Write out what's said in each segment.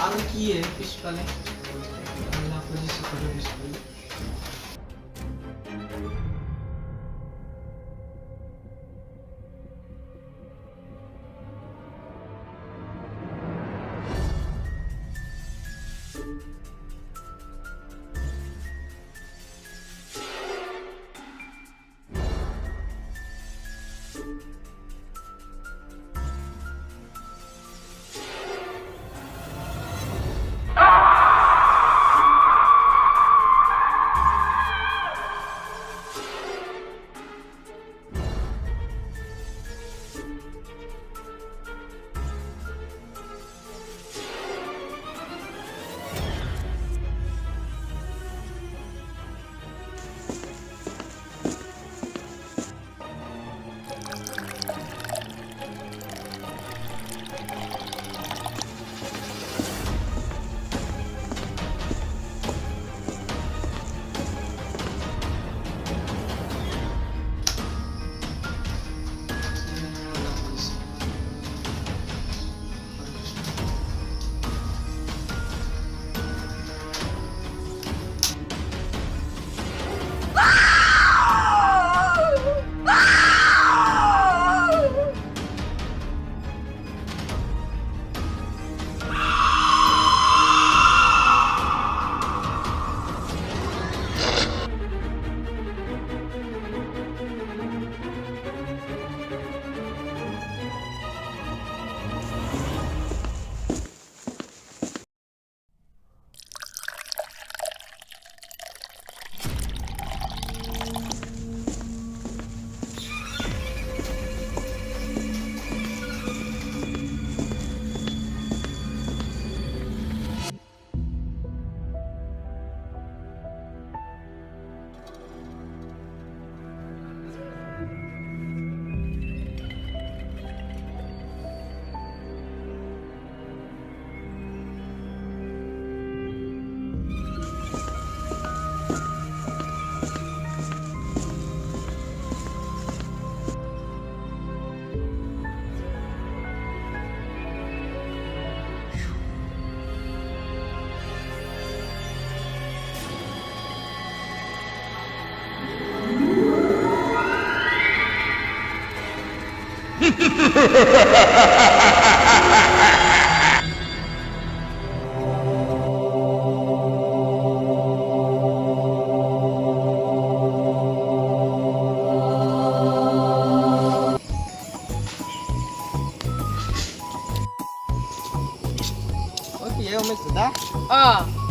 আৰু কি পিছফালে খুজিছো ঘৰৰ পিছফালে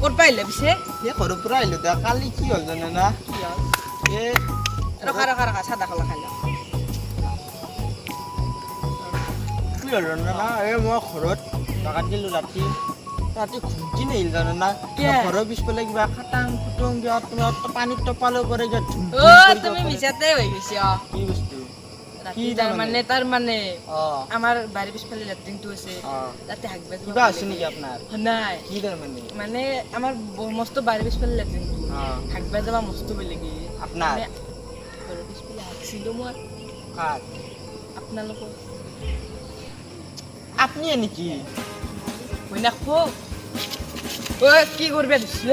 ক'ত পাইলে পিছে ঘৰৰ পৰা আহিলো দা কালি কি হ'ল জানে না কি হ'ল ৰখা চাদা খালা খাই লওঁ কি হ'ল জানে না মই ঘৰত বাগান দিলোঁ ৰাতি ঘুমটি নাহিল জানে না ঘৰৰ পিছফালে কিবা খাটাং খুটুং কিবা তোমাৰ পানীত টপালো কৰে তুমি মিছাতে হৈ গৈছে কি বস্তু তাৰমানে আমাৰ বাৰীৰ পিছফালে লেট্ৰিনটো আছে তাতে হাগবা কিবা আছে নেকি আপোনাৰ নাই কি তাৰমানে মানে আমাৰ মস্ত বাৰীৰ পিছফালে লেট্ৰিনটো হাগবা যাবা মস্ত বেলেগ আপোনাৰ ঘৰৰ পিছফালে হাগছিলো মই আপোনালোকৰ আপুনি নেকি মই নাখো কি কৰিবা দিছে